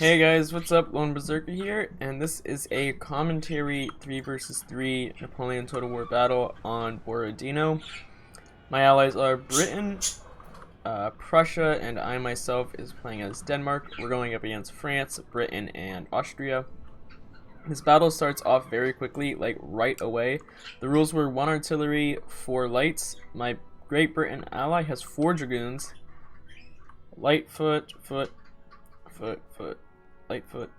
Hey guys, what's up? Lone Berserker here, and this is a commentary 3 versus 3 Napoleon Total War battle on Borodino. My allies are Britain, Prussia, and I myself is playing as Denmark. We're going up against France, Britain, and Austria. This battle starts off very quickly, like right away. The rules were 1 artillery, 4 lights. My Great Britain ally has 4 dragoons. Light foot, light foot.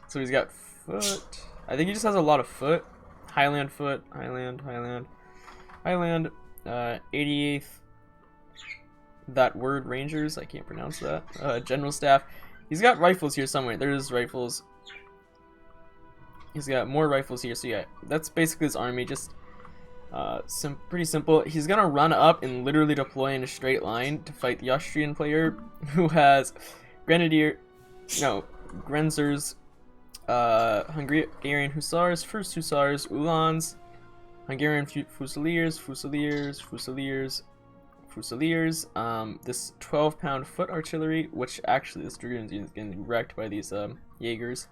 So he's got foot. I think he just has a lot of foot. Highland foot, Highland. 88th. That word Rangers, I can't pronounce that. General staff. He's got rifles here somewhere. There's rifles. He's got more rifles here. So yeah, that's basically his army. Just pretty simple. He's gonna run up and literally deploy in a straight line to fight the Austrian player who has Grenadiers, Hungarian Hussars, First Hussars, Uhlans, Hungarian Fusiliers, this 12-pound foot artillery, which actually this dragoon is getting wrecked by these Jaegers.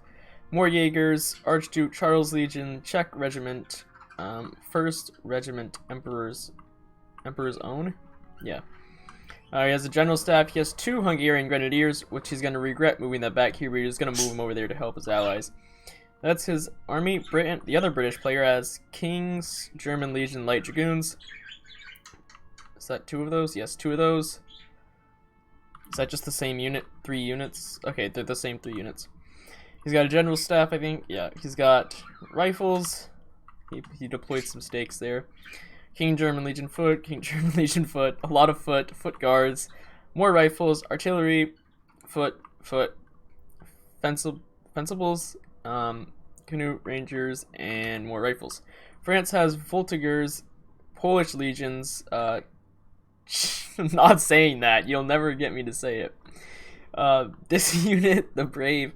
More Jaegers, Archduke Charles Legion, Czech Regiment, 1st Regiment Emperor's Own. Yeah. He has a general staff. He has 2 Hungarian Grenadiers, which he's going to regret moving that back here, but he's going to move him over there to help his allies. That's his army. Britain, the other British player, has King's German Legion Light Dragoons. Is that 2 of those? Yes, 2 of those. Is that just the same unit? 3 units? Okay, they're the same 3 units. He's got a general staff, I think. Yeah, he's got rifles. He deployed some stakes there. King German Legion foot, a lot of foot guards, more rifles, artillery, foot, fencibles, canoe rangers, and more rifles. France has Voltigeurs, Polish legions. I'm not saying that. You'll never get me to say it. This unit, the Brave,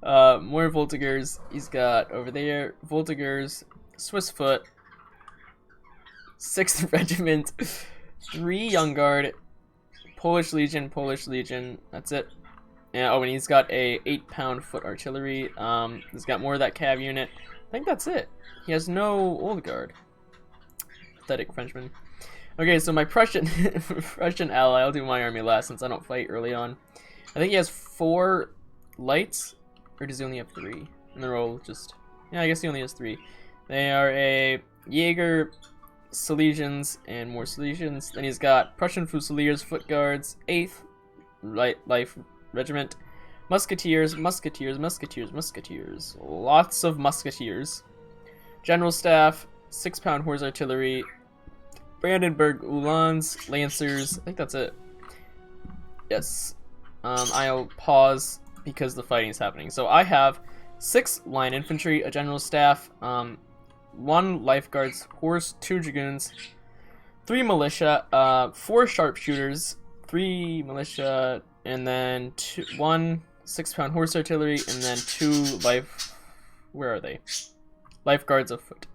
more Voltigeurs. He's got over there Voltigeurs, Swiss foot, 6th Regiment, 3 Young Guard, Polish Legion, that's it. Yeah, oh, and he's got a 8-pound foot artillery. He's got more of that cav unit. I think that's it. He has no Old Guard. Pathetic Frenchman. Okay, so my Prussian ally, I'll do my army last since I don't fight early on. I think he has 4 lights, or does he only have 3? And they're all just, yeah, I guess he only has 3. They are a Jaeger, Silesians, and more Silesians. Then he's got Prussian Fusiliers, Foot Guards, 8th Life Regiment, Musketeers. Lots of Musketeers. General Staff, 6-pound Horse Artillery, Brandenburg Uhlans, Lancers. I think that's it. Yes. I'll pause because the fighting is happening. So I have 6 line infantry, a general staff, 1 lifeguards horse, 2 dragoons, 3 militia, 4 sharpshooters, 3 militia, and then 1 6-pound horse artillery, and then 2 where are they? Lifeguards of foot.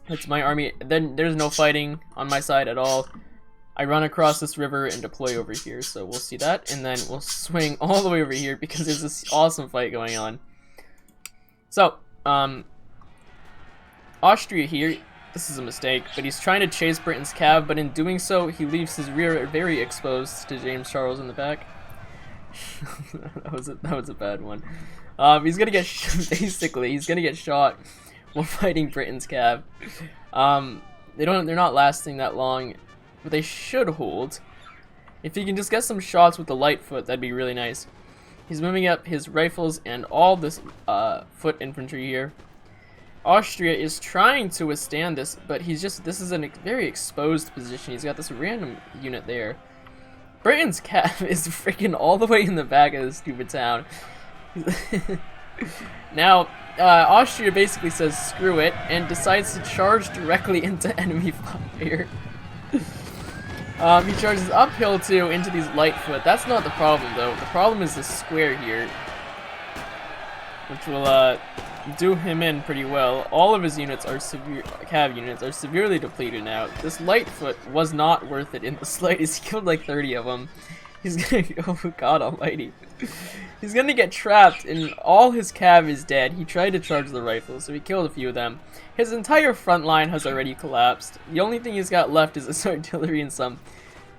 That's my army. Then there's no fighting on my side at all. I run across this river and deploy over here, so we'll see that, and then we'll swing all the way over here because there's this awesome fight going on. So, Austria here, this is a mistake, but he's trying to chase Britain's cav, but in doing so, he leaves his rear very exposed to James Charles in the back. that was a bad one. He's gonna get basically he's gonna get shot while fighting Britain's cav. They're not lasting that long, but they should hold. If he can just get some shots with the light foot, that'd be really nice. He's moving up his rifles and all this foot infantry here. Austria is trying to withstand this, but this is a very exposed position. He's got this random unit there. Britain's cav is freaking all the way in the back of this stupid town. Now, Austria basically says screw it and decides to charge directly into enemy fire. He charges uphill too into these light foot. That's not the problem though. The problem is this square here, which will do him in pretty well. All of his units are cav units are severely depleted now. This light foot was not worth it in the slightest. He killed like 30 of them. He's gonna, oh god almighty. He's gonna get trapped and all his cav is dead. He tried to charge the rifle, so he killed a few of them. His entire front line has already collapsed. The only thing he's got left is his artillery and some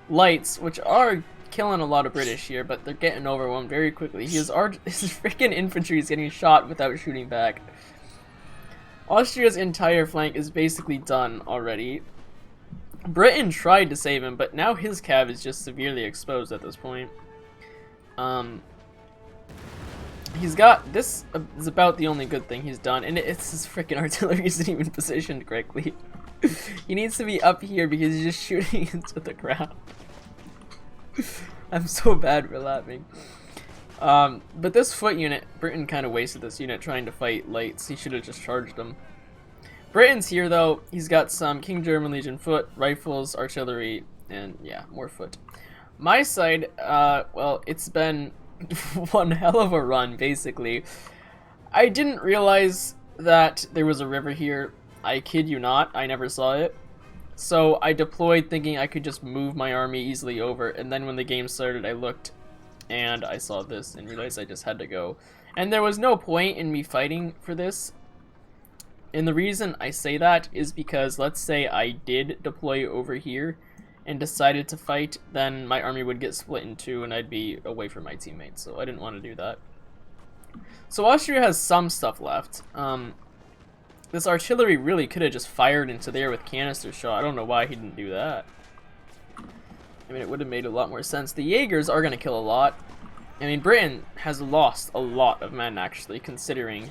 lights, which are killing a lot of British here, but they're getting overwhelmed very quickly. His freaking infantry is getting shot without shooting back. Austria's entire flank is basically done already. Britain tried to save him, but now his cav is just severely exposed at this point. He's got, this is about the only good thing he's done, and it's his freaking artillery isn't even positioned correctly. He needs to be up here because he's just shooting into the ground. I'm so bad for laughing. But this foot unit, Britain kind of wasted this unit trying to fight lights. He should have just charged them. Britain's here though. He's got some King German Legion foot, rifles, artillery, and yeah, more foot. My side, well, it's been one hell of a run, basically. I didn't realize that there was a river here. I kid you not, I never saw it. So I deployed thinking I could just move my army easily over, and then when the game started I looked and I saw this and realized I just had to go. And there was no point in me fighting for this. And the reason I say that is because let's say I did deploy over here and decided to fight, then my army would get split in two and I'd be away from my teammates, so I didn't want to do that. So Austria has some stuff left. This artillery really could have just fired into there with canister shot. I don't know why he didn't do that. I mean, it would have made a lot more sense. The Jaegers are going to kill a lot. I mean, Britain has lost a lot of men, actually, considering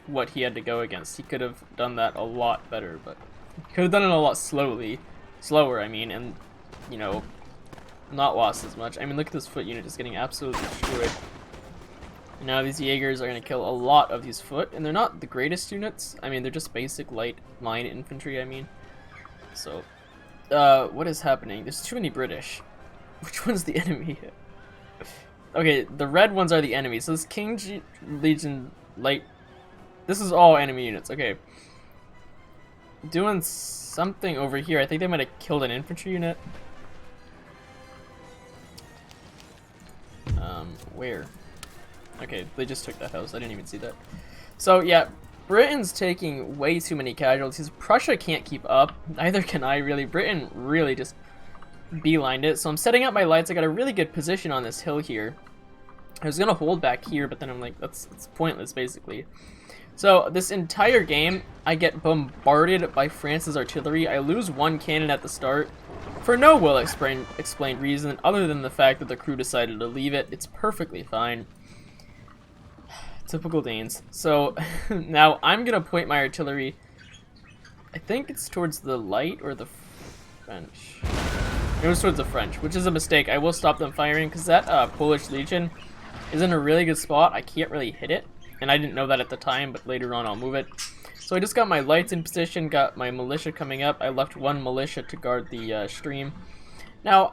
what he had to go against. He could have done that a lot better, but he could have done it a lot slower, I mean, and, you know, not lost as much. I mean, look at this foot unit just getting absolutely destroyed. Now these Jaegers are going to kill a lot of these foot, and they're not the greatest units. I mean, they're just basic light line infantry, I mean. So, what is happening? There's too many British. Which one's the enemy? Okay, the red ones are the enemies. So this Legion light, this is all enemy units. Okay. Doing something over here. I think they might have killed an infantry unit. Where? Okay, they just took that house. I didn't even see that. So, yeah, Britain's taking way too many casualties. Prussia can't keep up. Neither can I, really. Britain really just beelined it. So I'm setting up my lights. I got a really good position on this hill here. I was going to hold back here, but then I'm like, it's pointless, basically. So this entire game, I get bombarded by France's artillery. I lose one cannon at the start. For no well-explained reason, other than the fact that the crew decided to leave it. It's perfectly fine. Typical Danes. So now I'm gonna point my artillery. I think it's towards the light or the French. It was towards the French, which is a mistake. I will stop them firing because that Polish Legion is in a really good spot. I can't really hit it, and I didn't know that at the time, but later on I'll move it. So I just got my lights in position, got my militia coming up. I left one militia to guard the stream. Now,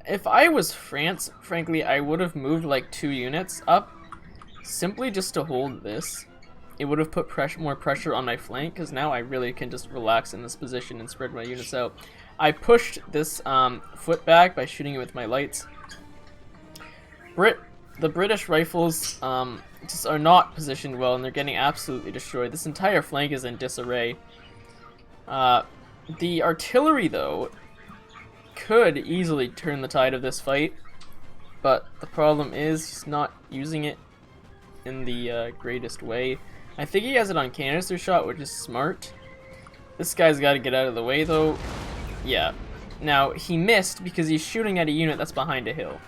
if I was France, frankly, I would have moved like 2 units up, simply just to hold this. It would have put more pressure on my flank, because now I really can just relax in this position and spread my units out. I pushed this foot back by shooting it with my lights. The British rifles just are not positioned well, and they're getting absolutely destroyed. This entire flank is in disarray. The artillery, though, could easily turn the tide of this fight, but the problem is he's not using it in the greatest way. I think he has it on canister shot, which is smart. This guy's got to get out of the way, though. Yeah. Now, he missed because he's shooting at a unit that's behind a hill.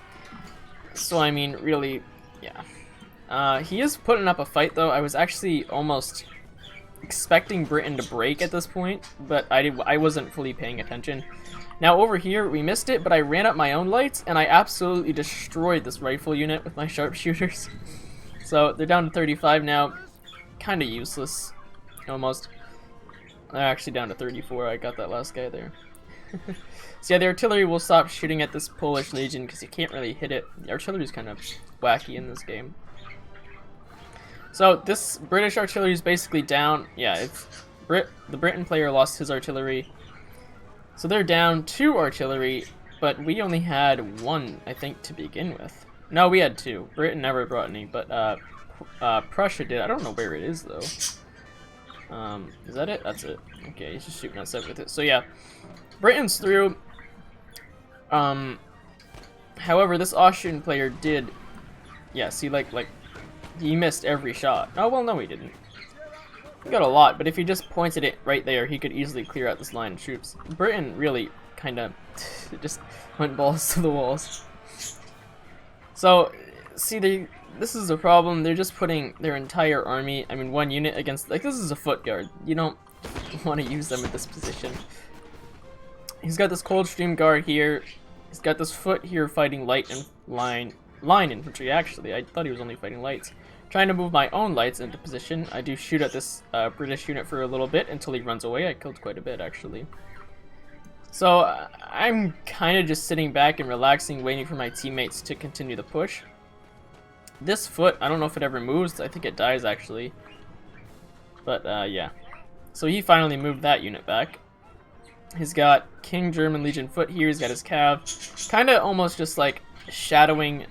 So, I mean, really, yeah. He is putting up a fight, though. I was actually almost expecting Britain to break at this point, but I wasn't fully paying attention. Now, over here, we missed it, but I ran up my own lights, and I absolutely destroyed this rifle unit with my sharpshooters. So, they're down to 35 now. Kind of useless, almost. They're actually down to 34. I got that last guy there. So yeah, the artillery will stop shooting at this Polish Legion because you can't really hit it. The artillery is kind of wacky in this game. So this British artillery is basically down. Yeah, the Britain player lost his artillery. So they're down 2 artillery. but we only had one, I think, to begin with. No, we had two. Britain never brought any, but Prussia did. I don't know where it is though. Is that it? That's it. Okay, he's just shooting outside with it. So yeah, Britain's through. However, this Austrian player did. Yeah, see, like he missed every shot. Oh well, no, he didn't. He got a lot, but if he just pointed it right there, he could easily clear out this line of troops. Britain really kind of just went balls to the walls. So, see, this is a problem. They're just putting their entire army, I mean, one unit against, like, this is a foot guard. You don't want to use them in this position. He's got this Coldstream Guard here. He's got this foot here fighting light and line infantry, actually. I thought he was only fighting lights. Trying to move my own lights into position. I do shoot at this British unit for a little bit until he runs away. I killed quite a bit, actually. So I'm kind of just sitting back and relaxing, waiting for my teammates to continue the push. This foot, I don't know if it ever moves. I think it dies, actually. But yeah. So he finally moved that unit back. He's got King German Legion foot here. He's got his cav. Kind of almost just like shadowing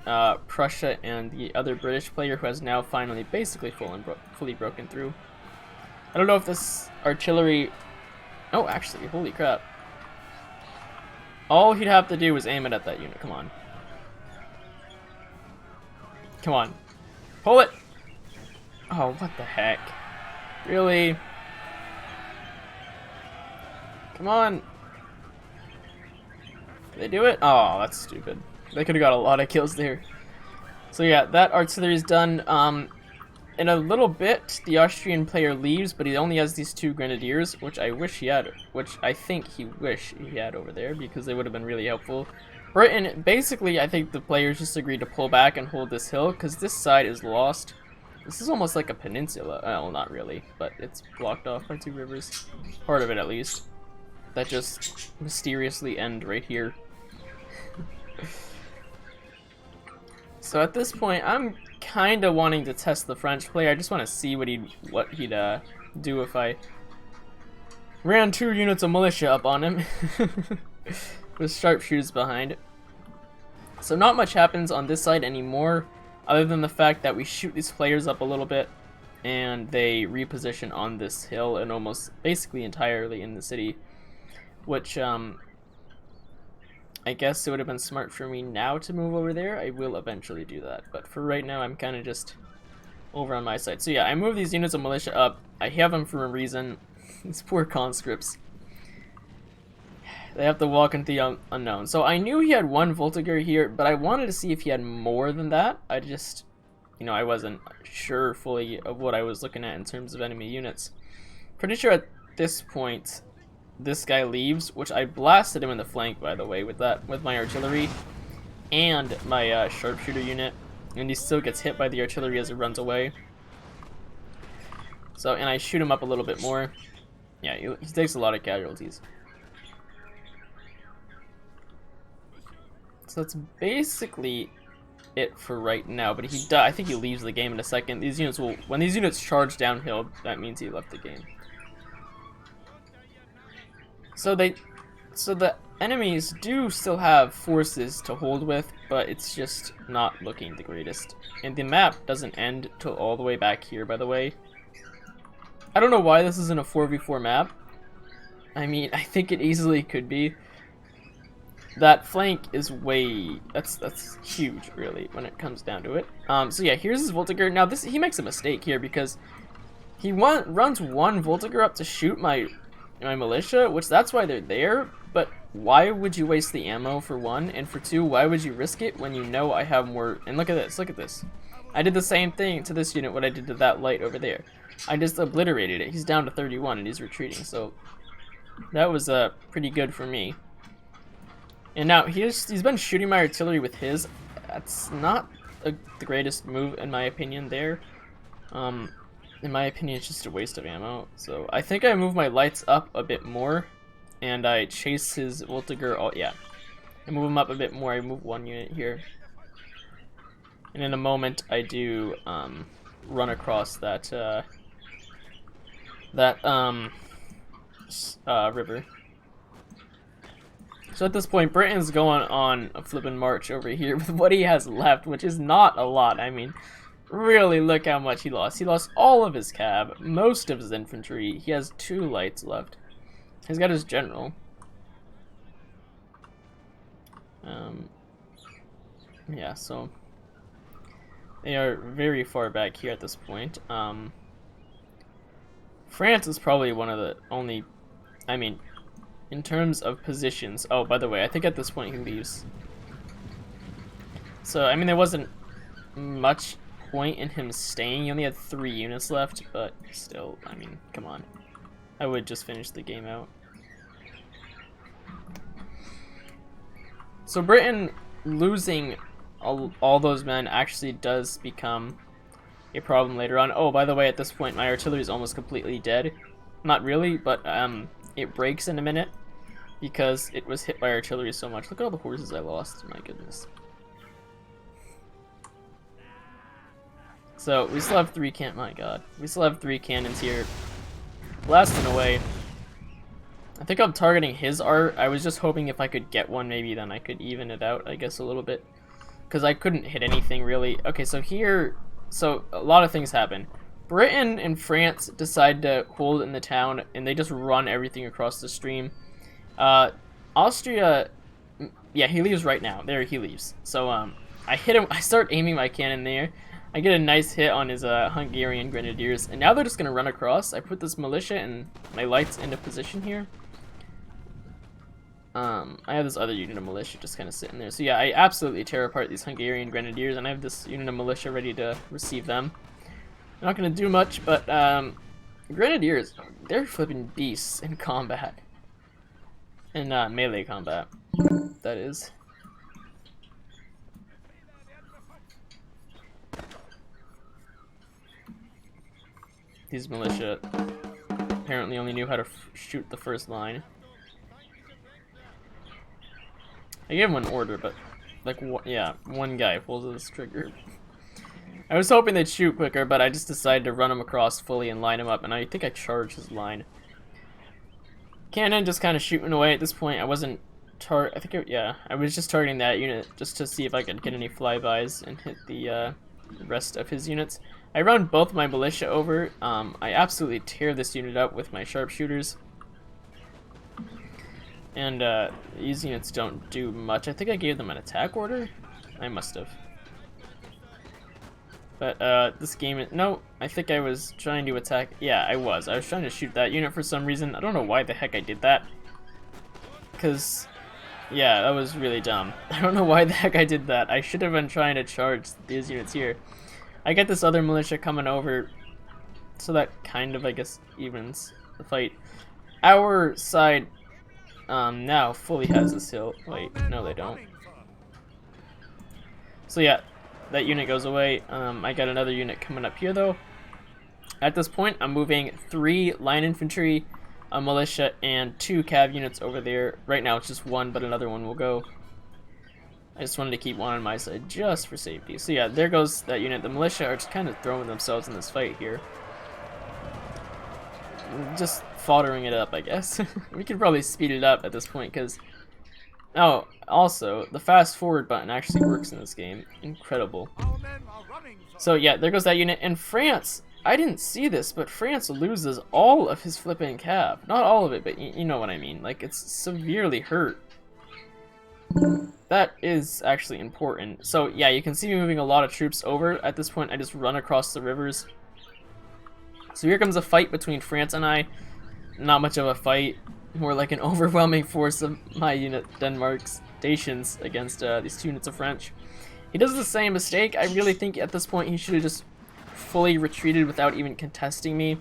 Prussia and the other British player who has now finally basically fully broken through. I don't know if this artillery... Oh, actually, holy crap. All he'd have to do was aim it at that unit. Come on. Come on. Pull it! Oh, what the heck? Really? Come on. Did they do it? Oh, that's stupid. They could have got a lot of kills there. So yeah, that artillery is done. In a little bit, the Austrian player leaves, but he only has these two grenadiers, which I wish he had, which I think he wished he had over there, because they would have been really helpful. Britain, basically, I think the players just agreed to pull back and hold this hill, because this side is lost. This is almost like a peninsula. Well, not really, but it's blocked off by two rivers. Part of it, at least. That just mysteriously end right here. So at this point, I'm kind of wanting to test the French player. I just want to see what he'd do if I ran 2 units of militia up on him with sharpshooters behind. So not much happens on this side anymore, other than the fact that we shoot these players up a little bit and they reposition on this hill and almost basically entirely in the city, which I guess it would have been smart for me now to move over there. I will eventually do that, but for right now I'm kind of just over on my side. So yeah, I move these units of militia up. I have them for a reason. These poor conscripts. They have to walk into the unknown. So I knew he had 1 Voltigeur here, but I wanted to see if he had more than that. I just, you know, I wasn't sure fully of what I was looking at in terms of enemy units. Pretty sure at this point this guy leaves, which I blasted him in the flank, by the way, with my artillery and my sharpshooter unit, and he still gets hit by the artillery as it runs away. So, and I shoot him up a little bit more. Yeah, he takes a lot of casualties. So that's basically it for right now, but I think he leaves the game in a second. These units will, when these units charge downhill, that means he left the game. So the enemies do still have forces to hold with, but it's just not looking the greatest. And the map doesn't end till all the way back here, by the way. I don't know why this isn't a 4v4 map. I mean, I think it easily could be. That flank is that's huge, really, when it comes down to it. So yeah, here's his Voltigeur. Now he makes a mistake here because he runs 1 Voltigeur up to shoot my militia, which that's why they're there, but why would you waste the ammo for 1, and for 2, why would you risk it when you know I have more? And look at this. I did the same thing to this unit what I did to that light over there. I just obliterated it. He's down to 31 and he's retreating, so that was pretty good for me. And now he's been shooting my artillery with his. That's not the greatest move in my opinion there. In my opinion, it's just a waste of ammo. So I think I move my lights up a bit more, and I chase his Voltigeur. Oh yeah, I move him up a bit more. I move 1 unit here, and in a moment I do run across that river. So at this point, Britain's going on a flippin' march over here with what he has left, which is not a lot. I mean, really look how much he lost. He lost all of his cab, most of his infantry. He has 2 lights left. He's got his general. Yeah, so they are very far back here at this point. France is probably one of the only, I mean, in terms of positions. Oh, by the way, I think at this point he leaves. So, I mean, there wasn't much point in him staying. He only had 3 units left, but still, I mean, come on. I would just finish the game out. So Britain losing all those men actually does become a problem later on. Oh, by the way, at this point, my artillery is almost completely dead. Not really, but it breaks in a minute because it was hit by artillery so much. Look at all the horses I lost. My goodness. So we still have 3 my god. We still have 3 cannons here, blasting away. I think I'm targeting his art. I was just hoping if I could get one, maybe then I could even it out, I guess, a little bit. Because I couldn't hit anything, really. Okay, so here... So, a lot of things happen. Britain and France decide to hold in the town, and they just run everything across the stream. Austria... Yeah, he leaves right now. There, he leaves. So, I hit him... I start aiming my cannon there. I get a nice hit on his Hungarian grenadiers, and now they're just going to run across. I put this militia and my lights into position here. I have this other unit of militia just kind of sitting there. So yeah, I absolutely tear apart these Hungarian grenadiers, and I have this unit of militia ready to receive them. I'm not going to do much, but grenadiers, they're flipping beasts in combat. In melee combat, that is. These militia apparently only knew how to shoot the first line. I gave him an order, but like, yeah, one guy pulls this trigger. I was hoping they'd shoot quicker, but I just decided to run him across fully and line him up, and I think I charged his line. Cannon just kind of shooting away at this point. I wasn't I was just targeting that unit just to see if I could get any flybys and hit the rest of his units. I run both my militia over. I absolutely tear this unit up with my sharpshooters. And these units don't do much. I think I gave them an attack order. I must have. But this game, no, I think I was trying to attack. Yeah, I was trying to shoot that unit for some reason. I don't know why the heck I did that. Because, yeah, that was really dumb. I don't know why the heck I did that. I should have been trying to charge these units here. I get this other militia coming over, so that kind of, I guess, evens the fight. Our side now fully has this hill. Wait, no they don't. So yeah, that unit goes away. I got another unit coming up here though. At this point, I'm moving 3 line infantry, a militia, and 2 cav units over there. Right now it's just 1, but another one will go. I just wanted to keep 1 on my side just for safety. So yeah, there goes that unit. The militia are just kind of throwing themselves in this fight here. Just foddering it up, I guess. We could probably speed it up at this point, because... Oh, also, the fast forward button actually works in this game. Incredible. So yeah, there goes that unit. And France, I didn't see this, but France loses all of his flipping cav. Not all of it, but you know what I mean. Like, it's severely hurt. That is actually important. So yeah, you can see me moving a lot of troops over. At this point, I just run across the rivers. So here comes a fight between France and I. Not much of a fight. More like an overwhelming force of my unit, Denmark's Dacians, against these 2 units of French. He does the same mistake. I really think at this point he should have just fully retreated without even contesting me.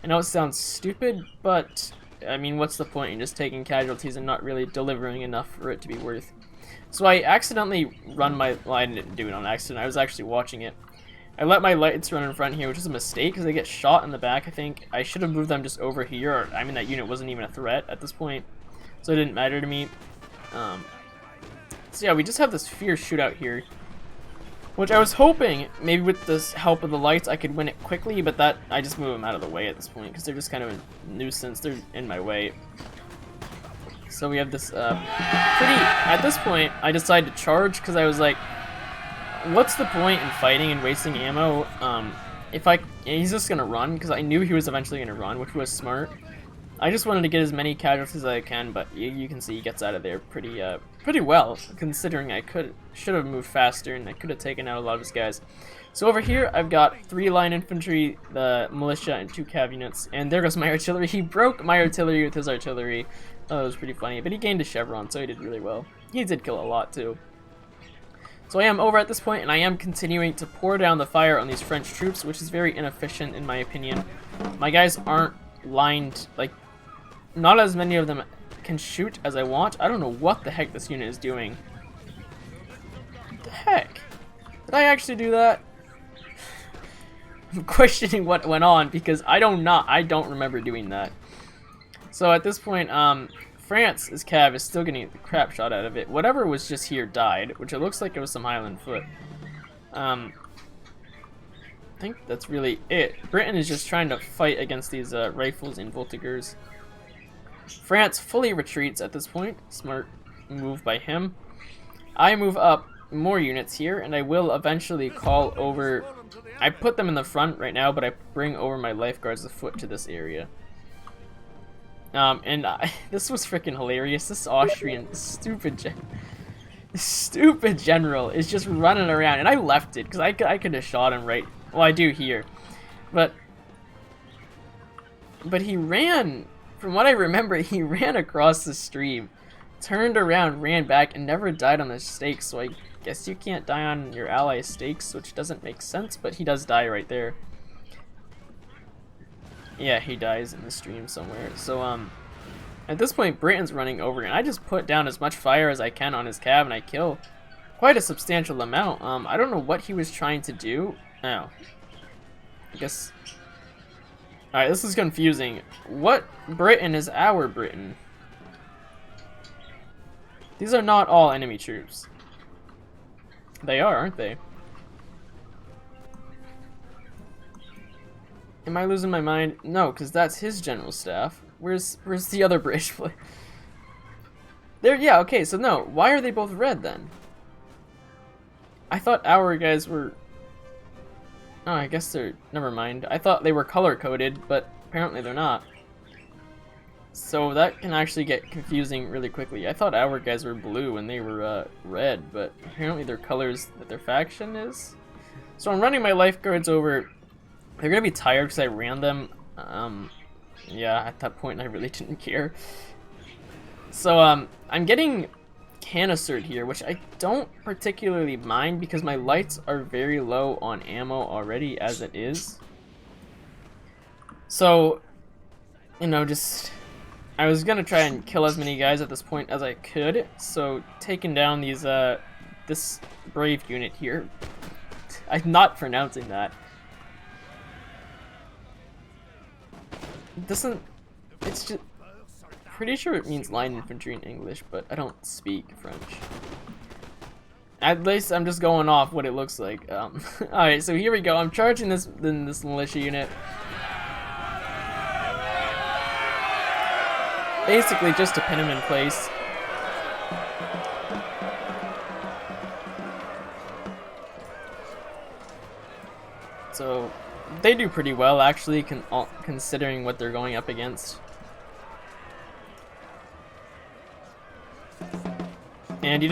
I know it sounds stupid, but I mean, what's the point in just taking casualties and not really delivering enough for it to be worth? So I accidentally run my line. I didn't do it on accident. I was actually watching it. I let my lights run in front here, which is a mistake because they get shot in the back, I think. I should have moved them just over here. Or, I mean, that unit wasn't even a threat at this point, so it didn't matter to me. So yeah, we just have this fierce shootout here, which I was hoping, maybe with the help of the lights, I could win it quickly, but that, I just move them out of the way at this point because they're just kind of a nuisance. They're in my way. So we have this at this point, I decided to charge because I was like, what's the point in fighting and wasting ammo? He's just gonna run, because I knew he was eventually gonna run, which was smart. I just wanted to get as many casualties as I can, but you can see he gets out of there pretty well, considering I should have moved faster and I could have taken out a lot of his guys. So over here, I've got 3 line infantry, the militia, and 2 cav units, and there goes my artillery. He broke my artillery with his artillery. Oh, that was pretty funny, but he gained a chevron, so he did really well. He did kill a lot too. So I am over at this point, and I am continuing to pour down the fire on these French troops, which is very inefficient in my opinion. My guys aren't lined, like, not as many of them can shoot as I want. I don't know what the heck this unit is doing. What the heck? Did I actually do that? I'm questioning what went on, because I don't remember doing that. So at this point, France's cav is still getting the crap shot out of it. Whatever was just here died, which it looks like it was some Highland foot. I think that's really it. Britain is just trying to fight against these rifles and Voltigeurs. France fully retreats at this point. Smart move by him. I move up more units here, and I will eventually call over... I put them in the front right now, but I bring over my lifeguards afoot to this area. This was freaking hilarious. This Austrian stupid general is just running around, and I left it because I could have shot him right. Well, I do here, but he ran. From what I remember, he ran across the stream, turned around, ran back, and never died on the stakes. So I guess you can't die on your ally stakes, which doesn't make sense. But he does die right there. Yeah, he dies in the stream somewhere. So, at this point, Britain's running over, and I just put down as much fire as I can on his cav, and I kill quite a substantial amount. I don't know what he was trying to do. Oh. I guess... Alright, this is confusing. What Britain is our Britain? These are not all enemy troops. They are, aren't they? Am I losing my mind? No, because that's his general staff. Where's the other British player? There, yeah, okay, so no. Why are they both red then? I thought our guys were... Oh, I guess they're... Never mind. I thought they were color-coded, but apparently they're not. So that can actually get confusing really quickly. I thought our guys were blue and they were red, but apparently their colors that their faction is. So I'm running my lifeguards over. They're gonna be tired because I ran them. Yeah, at that point I really didn't care. So I'm getting canistered here, which I don't particularly mind because my lights are very low on ammo already as it is. So, you know, just I was gonna try and kill as many guys at this point as I could. So taking down these this brave unit here. I'm not pronouncing that. It's just pretty sure it means line infantry in English, but I don't speak French. At least I'm just going off what it looks like. Alright, so here we go. I'm charging this militia unit. Basically just to pin him in place. So they do pretty well actually, considering what they're going up against. And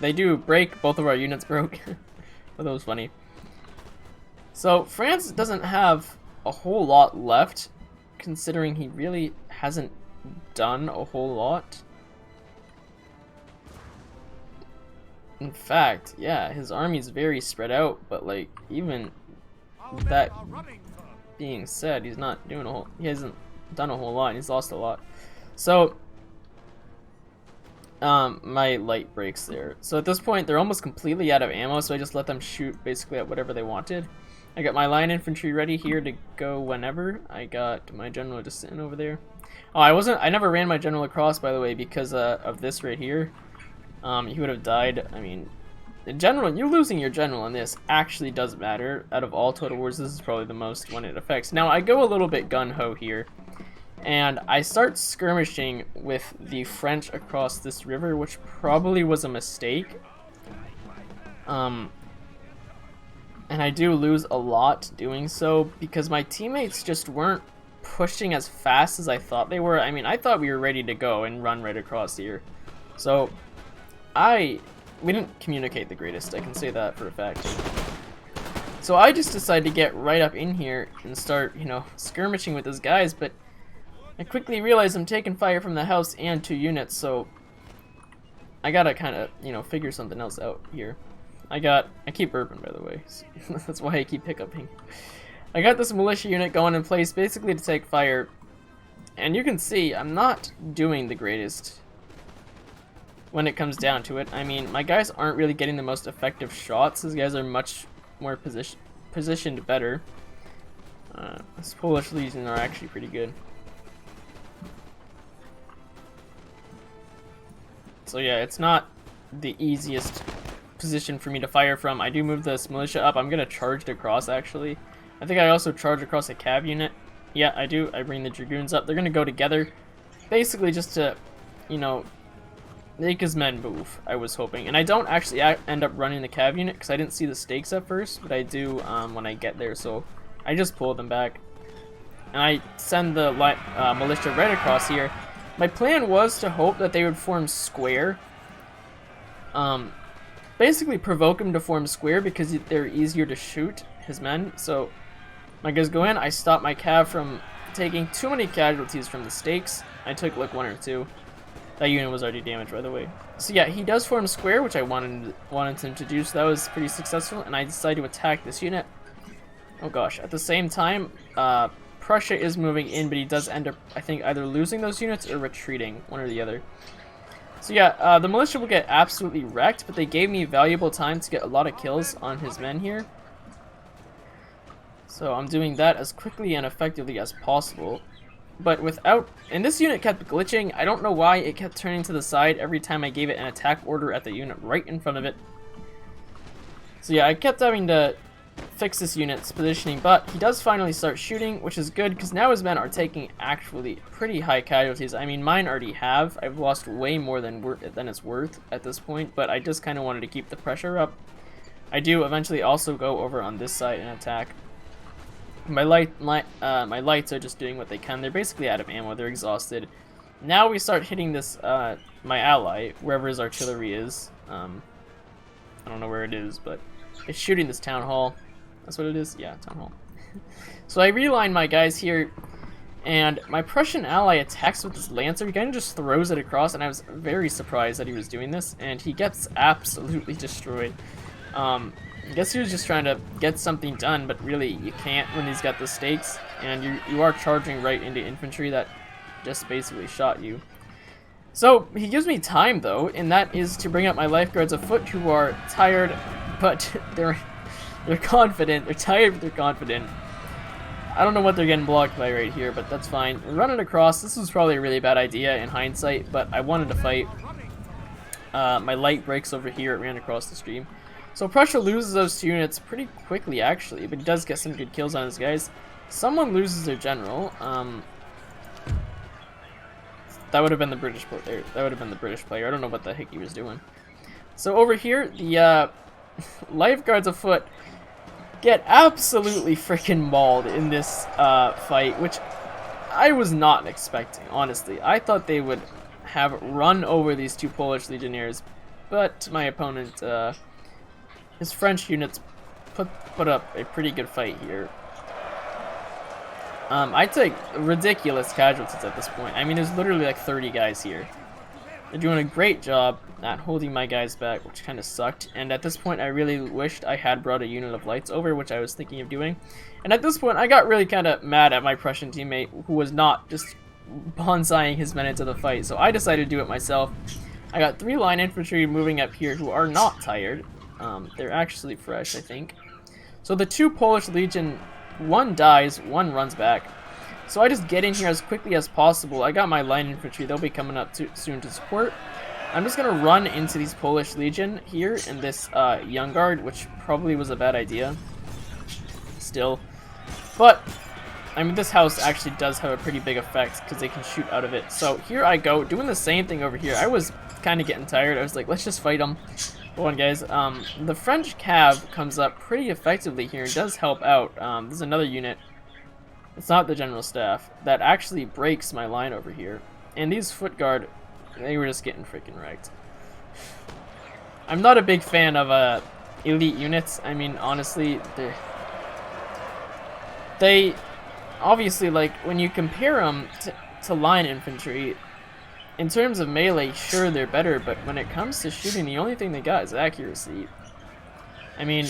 they do break, both of our units broke. But that was funny. So France doesn't have a whole lot left, considering he really hasn't done a whole lot. In fact, yeah, his army's very spread out, but like, even that being said, he hasn't done a whole lot, and he's lost a lot. So my light breaks there. So at this point, they're almost completely out of ammo, so I just let them shoot basically at whatever they wanted. I got my line infantry ready here to go whenever. I got my general just sitting over there. Oh, I never ran my general across, by the way, because of this right here. He would have died. I mean, the general, you losing your general in this actually does matter. Out of all Total Wars, this is probably the most one it affects. Now, I go a little bit gun-ho here. And I start skirmishing with the French across this river, which probably was a mistake. And I do lose a lot doing so because my teammates just weren't pushing as fast as I thought they were. I mean, I thought we were ready to go and run right across here. So we didn't communicate the greatest, I can say that for a fact. So I just decided to get right up in here and start, you know, skirmishing with those guys, but I quickly realized I'm taking fire from the house and 2 units, so I gotta kind of, you know, figure something else out here. I keep burping, by the way. That's why I keep hiccuping. I got this militia unit going in place basically to take fire, and you can see I'm not doing the greatest when it comes down to it. I mean, my guys aren't really getting the most effective shots. These guys are much more positioned better. This Polish Legion are actually pretty good. So yeah, it's not the easiest position for me to fire from. I do move this militia up. I'm gonna charge it across, actually. I think I also charge across a cav unit. Yeah, I do. I bring the dragoons up. They're gonna go together, basically just to, you know, make his men move, I was hoping. And I don't actually end up running the cav unit because I didn't see the stakes at first, but I do when I get there, so I just pull them back. And I send the militia right across here. My plan was to hope that they would form square. Basically provoke him to form square because they're easier to shoot, his men. So my guys go in, I stop my cav from taking too many casualties from the stakes. I took like 1 or 2. That unit was already damaged, by the way. So yeah, he does form square, which I wanted him to do, so that was pretty successful, and I decided to attack this unit. Oh gosh, at the same time, Prussia is moving in, but he does end up, I think, either losing those units or retreating, one or the other. So yeah, the militia will get absolutely wrecked, but they gave me valuable time to get a lot of kills on his men here. So I'm doing that as quickly and effectively as possible. But and this unit kept glitching. I don't know why it kept turning to the side every time I gave it an attack order at the unit right in front of it. So yeah, I kept having to fix this unit's positioning, but he does finally start shooting, which is good because now his men are taking actually pretty high casualties. I mean, mine already have. I've lost way more than it's worth at this point, but I just kind of wanted to keep the pressure up. I do eventually also go over on this side and attack. My lights are just doing what they can. They're basically out of ammo. They're exhausted. Now we start hitting this, my ally, wherever his artillery is. I don't know where it is, but it's shooting this town hall. That's what it is? Yeah, town hall. So I reline my guys here, and my Prussian ally attacks with this lancer. He kind of just throws it across, and I was very surprised that he was doing this, and he gets absolutely destroyed. I guess he was just trying to get something done, but really you can't when he's got the stakes, and you are charging right into infantry that just basically shot you. So he gives me time though, and that is to bring up my lifeguards afoot, who are tired, but they're confident. They're tired, but they're confident. I don't know what they're getting blocked by right here, but that's fine. We're running across. This was probably a really bad idea in hindsight, but I wanted to fight. My light breaks over here. It ran across the stream. So Prussia loses those 2 units pretty quickly, actually, but he does get some good kills on his guys. Someone loses their general. That would have been the British player. That would have been the British player. I don't know what the heck he was doing. So over here, the lifeguards afoot get absolutely freaking mauled in this fight, which I was not expecting, honestly. I thought they would have run over these 2 Polish legionnaires, but my opponent, his French units put up a pretty good fight here. I take ridiculous casualties at this point. I mean, there's literally like 30 guys here. They're doing a great job at holding my guys back, which kind of sucked. And at this point, I really wished I had brought a unit of lights over, which I was thinking of doing. And at this point, I got really kind of mad at my Prussian teammate, who was not just bonsaiing his men into the fight. So I decided to do it myself. I got 3 line infantry moving up here who are not tired. They're actually fresh, I think. So the 2 Polish Legion, one dies, one runs back. So I just get in here as quickly as possible. I got my line infantry. They'll be coming up soon to support. I'm just going to run into these Polish Legion here in this Young Guard, which probably was a bad idea. Still. But I mean, this house actually does have a pretty big effect because they can shoot out of it. So here I go, doing the same thing over here. I was kind of getting tired. I was like, let's just fight them. Go on, guys. The French cav comes up pretty effectively here and does help out. There's another unit. It's not the general staff that actually breaks my line over here. And these foot guard, they were just getting freaking wrecked. I'm not a big fan of elite units. I mean, honestly, they obviously, like, when you compare them to line infantry, in terms of melee, sure, they're better, but when it comes to shooting, the only thing they got is accuracy. I mean,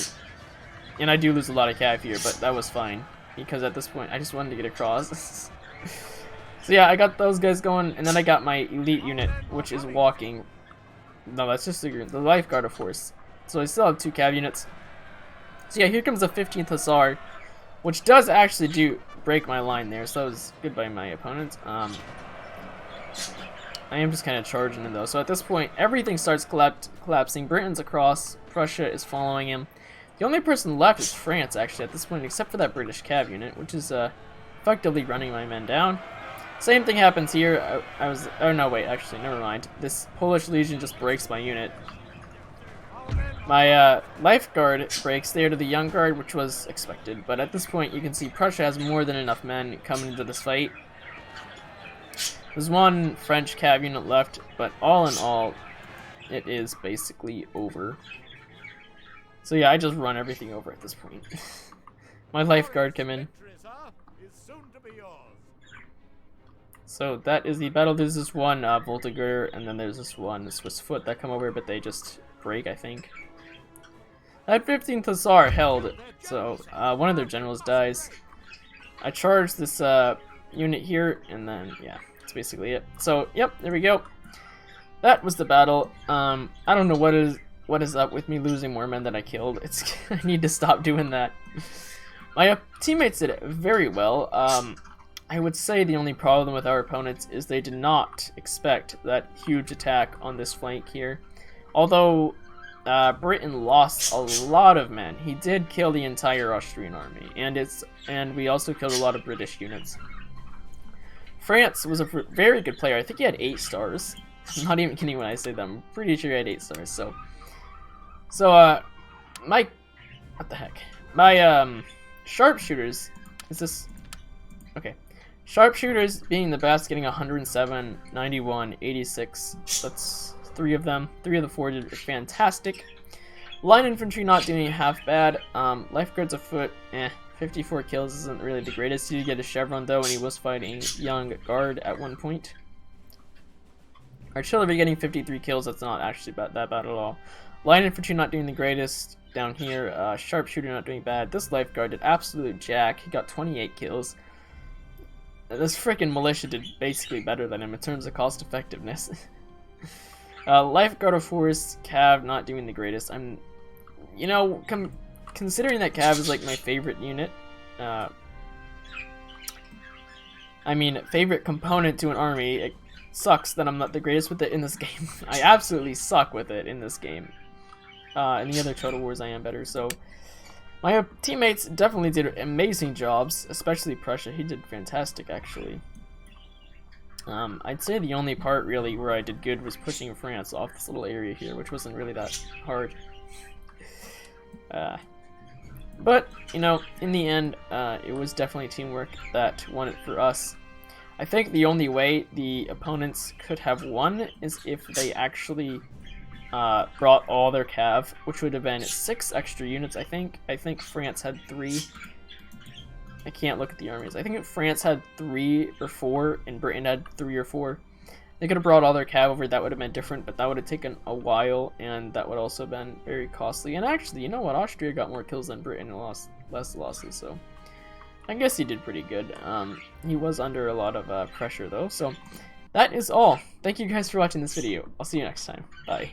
and I do lose a lot of cav here, but that was fine, because at this point, I just wanted to get across. So yeah, I got those guys going, and then I got my elite unit, which is walking. No, that's just the lifeguard, of course. So I still have 2 cav units. So yeah, here comes the 15th Hussar, which does actually break my line there, so that was good by my opponent. I am just kind of charging him though. So at this point, everything starts collapsing. Britain's across. Prussia is following him. The only person left is France, actually, at this point, except for that British cav unit, which is effectively running my men down. Same thing happens here. Oh no, wait, actually, never mind. This Polish Legion just breaks my unit. My lifeguard breaks there to the Young Guard, which was expected. But at this point, you can see Prussia has more than enough men coming into this fight. There's one French cav unit left, but all in all, it is basically over. So yeah, I just run everything over at this point. My lifeguard come in. So that is the battle. There's this one Voltigeur, and then there's this one Swiss foot that come over, but they just break, I think. That 15th Hussar held, so one of their generals dies. I charge this unit here, and then, yeah, that's basically it. So, yep, there we go. That was the battle. I don't know what is up with me losing more men than I killed. I need to stop doing that. My teammates did it very well. I would say the only problem with our opponents is they did not expect that huge attack on this flank here. Although Britain lost a lot of men, he did kill the entire Austrian army, and we also killed a lot of British units. France was a very good player. I think he had 8 stars. I'm not even kidding when I say that. I'm pretty sure he had 8 stars. So my what the heck? My sharpshooters is this okay. Sharpshooters being the best, getting 107, 91, 86. That's 3 of them. 3 of the 4 did fantastic. Line infantry not doing half bad. Lifeguards afoot, 54 kills isn't really the greatest. He did get a chevron though, and he was fighting Young Guard at one point. Artillery getting 53 kills. That's not actually that bad at all. Line infantry not doing the greatest down here. Sharpshooter not doing bad. This lifeguard did absolute jack. He got 28 kills. This freaking militia did basically better than him in terms of cost effectiveness. Lifeguard of Force, Cav not doing the greatest. You know, considering that Cav is like my favorite unit, I mean, favorite component to an army, it sucks that I'm not the greatest with it in this game. I absolutely suck with it in this game. In the other Total Wars I am better, so my teammates definitely did amazing jobs, especially Prussia. He did fantastic, actually. I'd say the only part, really, where I did good was pushing France off this little area here, which wasn't really that hard. But, you know, in the end, it was definitely teamwork that won it for us. I think the only way the opponents could have won is if they actually brought all their cav, which would have been 6 extra units, I think. I think France had 3. I can't look at the armies. I think France had 3 or 4, and Britain had 3 or 4. They could have brought all their cav over, that would have been different, but that would have taken a while, and that would also have been very costly. And actually, you know what? Austria got more kills than Britain and lost less losses, so I guess he did pretty good. He was under a lot of pressure, though, so that is all. Thank you guys for watching this video. I'll see you next time. Bye.